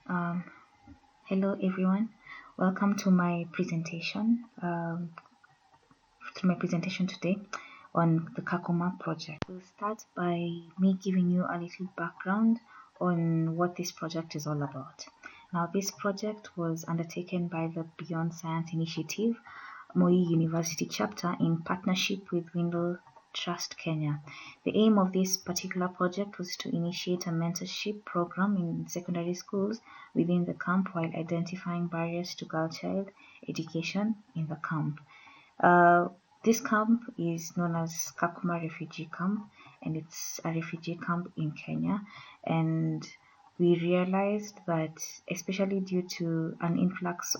Um, Hello everyone, welcome to my presentation. Today on the Kakuma project. We'll start by me giving you a little background on what this project is all about. Now, this project was undertaken by the Beyond Science Initiative, Moi University chapter, in partnership with Windle Trust Kenya. The aim of this particular project was to initiate a mentorship program in secondary schools within the camp while identifying barriers to girl child education in the camp. This camp is known as Kakuma Refugee Camp, and it's a refugee camp in Kenya. And we realized that, especially due to an influx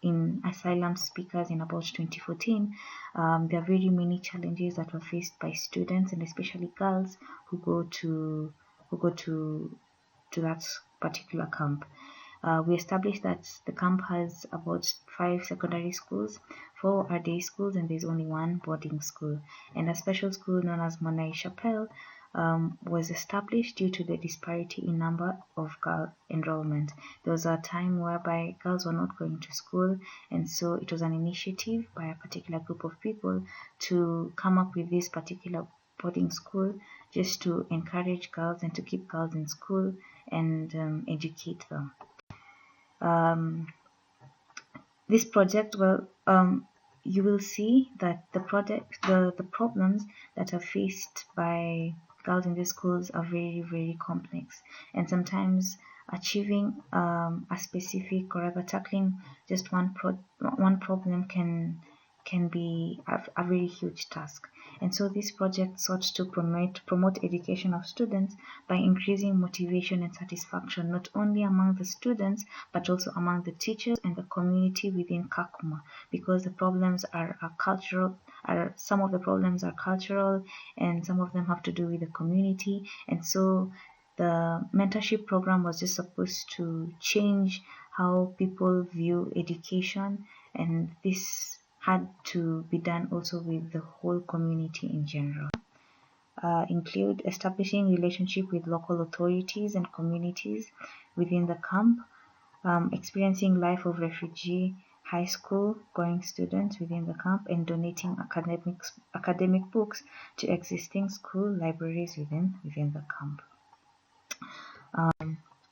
in asylum seekers in about 2014, there are very many challenges that were faced by students, and especially girls who go to that particular camp. We established that the camp has about 5 secondary schools, 4 are day schools, and there's only 1 boarding school. And a special school known as Monai Chapel was established due to the disparity in number of girl enrollment. There was a time whereby girls were not going to school, and so it was an initiative by a particular group of people to come up with this particular boarding school just to encourage girls and to keep girls in school and educate them. This project, you will see that the problems that are faced by girls in the schools are very, very complex, and sometimes achieving a specific, or rather tackling just one problem can be a very huge task. And so this project sought to promote education of students by increasing motivation and satisfaction, not only among the students but also among the teachers and the community within Kakuma, because the problems are cultural. Some of the problems are cultural, and some of them have to do with the community. And so the mentorship program was just supposed to change how people view education, and this had to be done also with the whole community in general. Include establishing relationship with local authorities and communities within the camp, experiencing life of refugee high school going students within the camp, and donating academic books to existing school libraries within the camp.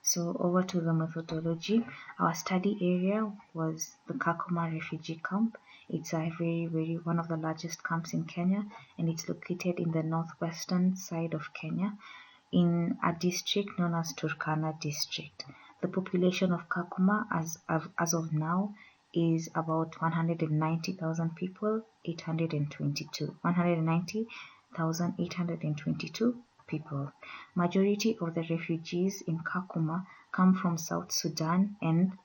So over to the methodology. Our study area was the Kakuma refugee camp. It's a very one of the largest camps in Kenya, and it's located in the northwestern side of Kenya in a district known as Turkana district. The population of Kakuma as of now is about 190,000 people, 190,822 people. Majority of the refugees in Kakuma come from South Sudan, and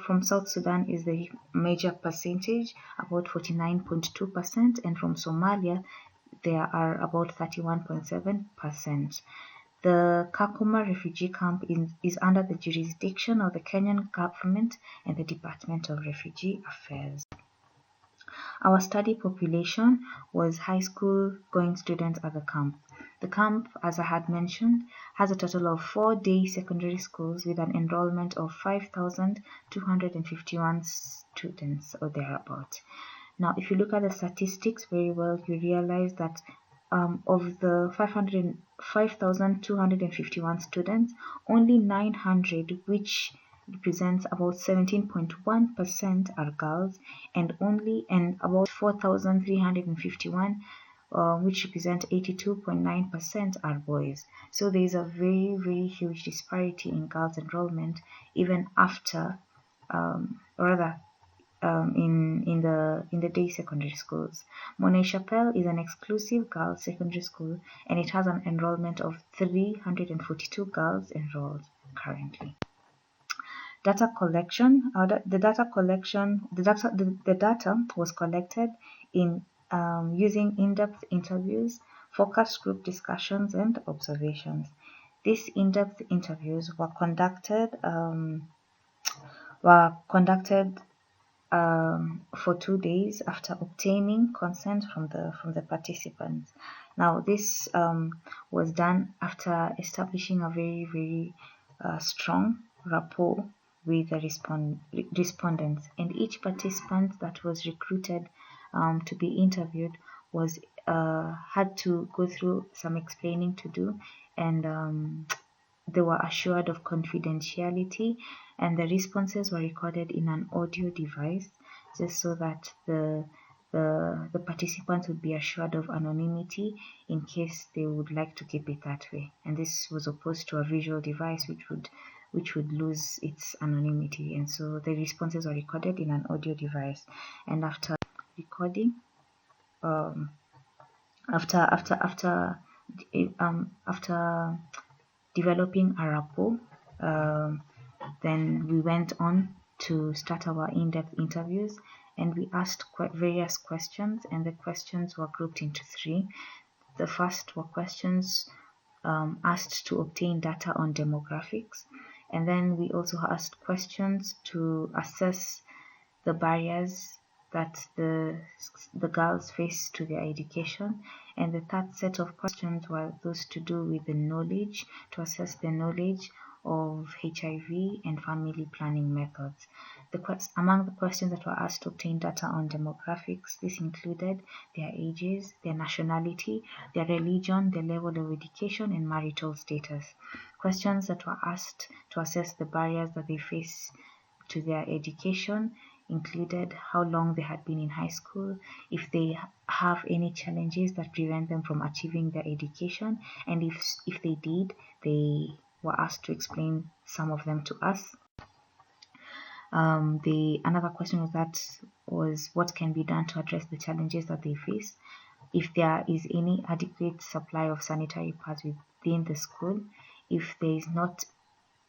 from South Sudan is the major percentage, about 49.2%, and from Somalia there are about 31.7%. The Kakuma refugee camp is under the jurisdiction of the Kenyan government and the Department of Refugee Affairs. Our study population was high school going students at the camp. The camp, as I had mentioned, has a total of 4 day secondary schools with an enrollment of 5,251 students or thereabout. Now, if you look at the statistics very well, you realize that of the 5,251 students, only 900, which represents about 17.1%, are girls, and about 4,351, which represent 82.9%, are boys. So there is a very huge disparity in girls enrollment even after, in the day secondary schools. Monai Chapel is an exclusive girls secondary school, and it has an enrollment of 342 girls enrolled currently. Data collection. The data was collected in using in-depth interviews, focus group discussions, and observations. These in-depth interviews were conducted for 2 days after obtaining consent from the participants. Now, this was done after establishing a very a strong rapport with the respondents, and each participant that was recruited to be interviewed was had to go through some explaining to do, and they were assured of confidentiality, and the responses were recorded in an audio device just so that the participants would be assured of anonymity in case they would like to keep it that way. And this was opposed to a visual device which would lose its anonymity. And so the responses were recorded in an audio device. And after recording, um, after developing a rapport, then we went on to start our in-depth interviews, and we asked various questions, and the questions were grouped into three. The first were questions asked to obtain data on demographics, and then we also asked questions to assess the barriers that the girls face to their education, and the third set of questions were those to do with the knowledge, to assess the knowledge of HIV and family planning methods. Among the questions that were asked to obtain data on demographics, this included their ages, their nationality, their religion, their level of education, and marital status. Questions that were asked to assess the barriers that they face to their education included how long they had been in high school, if they have any challenges that prevent them from achieving their education, and if they did, they were asked to explain some of them to us. Another question was what can be done to address the challenges that they face, if there is any adequate supply of sanitary pads within the school, if there is not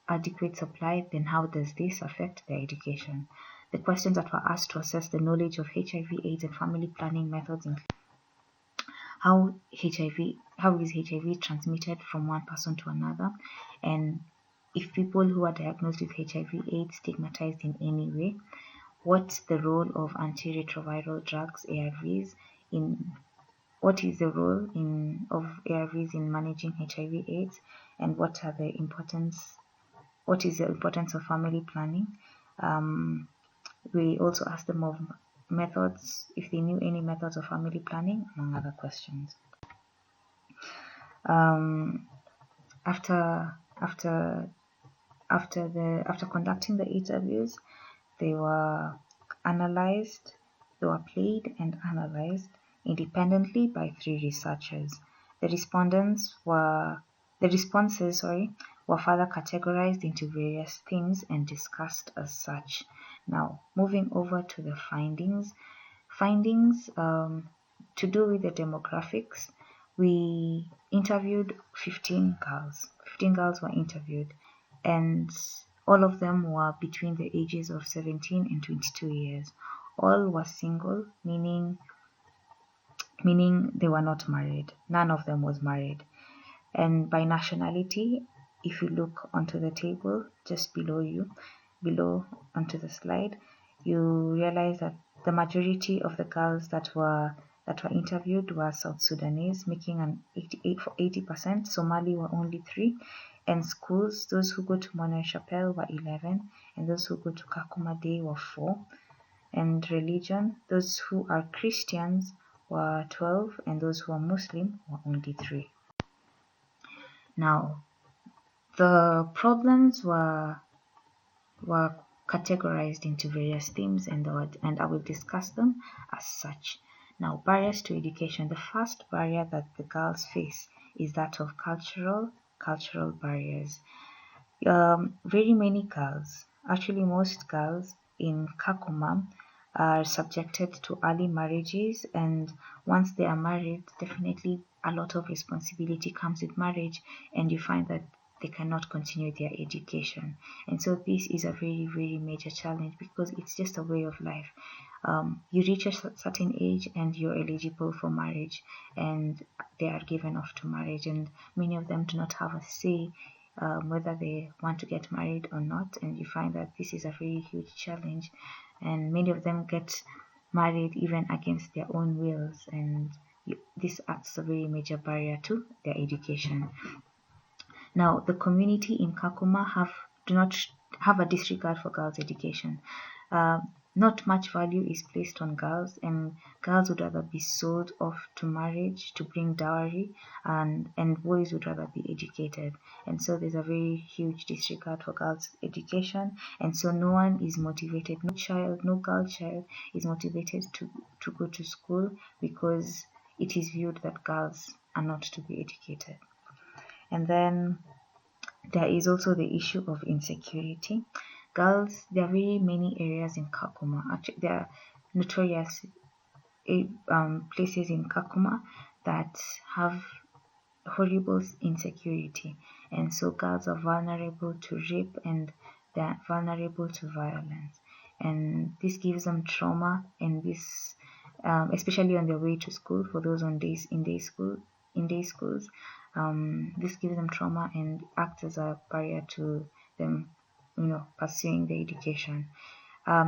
adequate supply, then how does this affect their education? The questions that were asked to assess the knowledge of HIV/AIDS and family planning methods include how is HIV transmitted from one person to another, and if people who are diagnosed with HIV/AIDS stigmatized in any way, what's the role of antiretroviral drugs ARVs what is the role of ARVs in managing HIV/AIDS, and what is the importance of family planning. We also asked them of methods, if they knew any methods of family planning, among other questions. After conducting the interviews, they were analyzed, they were played and analyzed independently by three researchers. The responses were further categorized into various themes and discussed as such. Now, moving over to the findings. To do with the demographics, we interviewed 15 girls. 15 girls were interviewed, and all of them were between the ages of 17 and 22 years. All were single, meaning they were not married. None of them was married. And by nationality, if you look onto the table just below onto the slide, you realize that the majority of the girls that were interviewed were South Sudanese, making an 80%. Somali were only 3, and schools, those who go to Monash Chapel were 11, and those who go to Kakuma Day were 4. And religion, those who are Christians were 12, and those who are Muslim were only 3. Now, the problems were categorized into various themes, and I will discuss them as such. Now, barriers to education. The first barrier that the girls face is that of cultural barriers. Very many girls, actually most girls in Kakuma, are subjected to early marriages, and once they are married, definitely a lot of responsibility comes with marriage, and you find that they cannot continue their education. And so this is a very, very major challenge, because it's just a way of life. You reach a certain age and you're eligible for marriage, and they are given off to marriage, and many of them do not have a say whether they want to get married or not, and you find that this is a very huge challenge, and many of them get married even against their own wills, and this acts as a very major barrier to their education. Now, the community in Kakuma do not have a disregard for girls' education. Uh, Not much value is placed on girls, and girls would rather be sold off to marriage to bring dowry, and boys would rather be educated. And so there's a very huge disregard for girls' education, and so no one is motivated, no girl child is motivated to go to school because it is viewed that girls are not to be educated. And then there is also the issue of insecurity. Girls, there are very many areas in Kakuma. Actually, there are notorious places in Kakuma that have horrible insecurity, and so girls are vulnerable to rape and they're vulnerable to violence, and this gives them trauma, and this especially on their way to school for those on days in day schools. This gives them trauma and acts as a barrier to them, pursuing their education.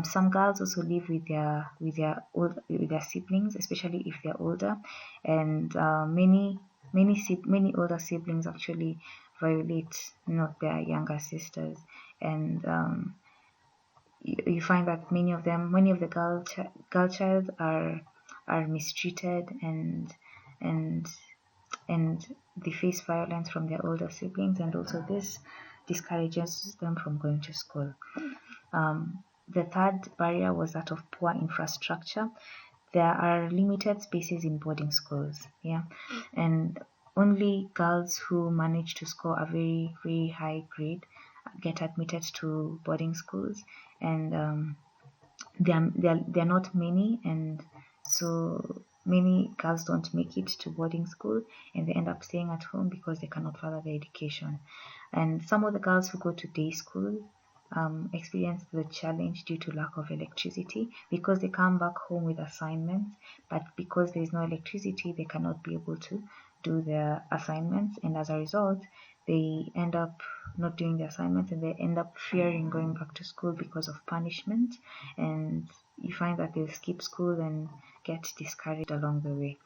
Some girls also live with their siblings, especially if they're older, and many older siblings actually violate, their younger sisters, and you find that many of the girl child are mistreated, and and they face violence from their older siblings, and also this discourages them from going to school. The third barrier was that of poor infrastructure. There are limited spaces in boarding schools, yeah, and only girls who manage to score a very, very high grade get admitted to boarding schools, and they're not many, and so many girls don't make it to boarding school, and they end up staying at home because they cannot further their education. And some of the girls who go to day school experience the challenge due to lack of electricity, because they come back home with assignments, but because there is no electricity they cannot be able to do their assignments, and as a result they end up not doing the assignments, and they end up fearing going back to school because of punishment, and you find that they skip school and get discouraged along the way.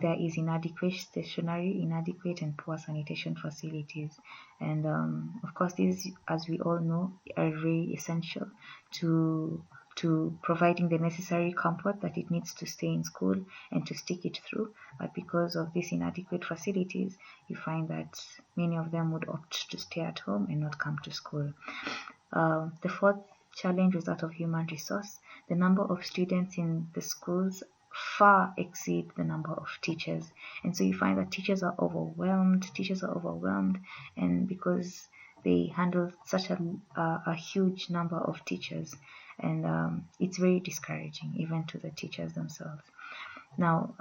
There is inadequate stationery, inadequate and poor sanitation facilities, and of course these, as we all know, are very essential to providing the necessary comfort that it needs to stay in school and to stick it through. But because of these inadequate facilities, you find that many of them would opt to stay at home and not come to school. The fourth challenge was that of human resource. The number of students in the schools far exceed the number of teachers, and so you find that teachers are overwhelmed, and because they handle such a huge number of teachers, and it's very discouraging even to the teachers themselves. Now,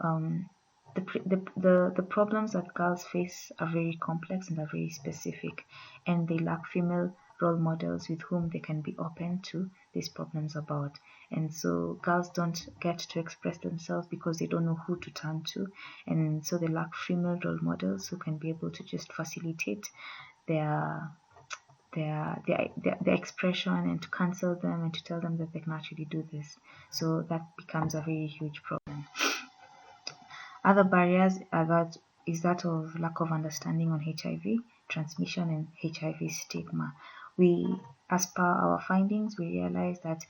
the problems that girls face are very complex and are very specific, and they lack female role models with whom they can be open to these problems about. And so girls don't get to express themselves because they don't know who to turn to, and so they lack female role models who can be able to just facilitate their their expression, and to counsel them and to tell them that they can actually do this. So that becomes a very huge problem. Other barriers is that of lack of understanding on HIV transmission and HIV stigma. As per our findings, we realize that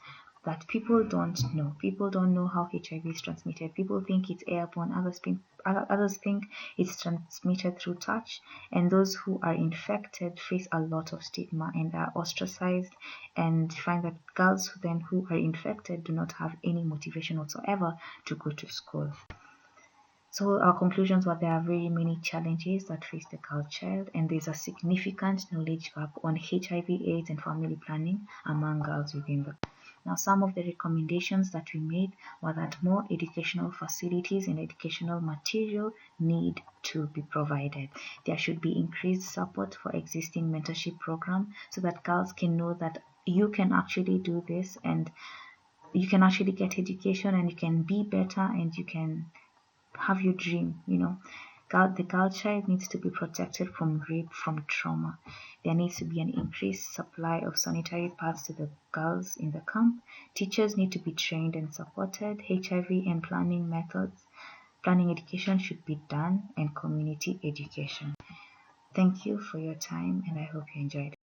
people don't know how HIV is transmitted. People think it's airborne. Others think it's transmitted through touch, and those who are infected face a lot of stigma and are ostracized, and find that girls who are infected do not have any motivation whatsoever to go to school. So our conclusions were there are very many challenges that face the girl child, and there's a significant knowledge gap on HIV/AIDS and family planning among girls within the. Now, some of the recommendations that we made were that more educational facilities and educational material need to be provided. There should be increased support for existing mentorship program so that girls can know that you can actually do this, and you can actually get education, and you can be better, and you can have your dream. The girl child needs to be protected from rape, from trauma. There needs to be an increased supply of sanitary pads to the girls in the camp. Teachers need to be trained and supported. HIV and planning education should be done, and community education. Thank you for your time, and I hope you enjoyed it.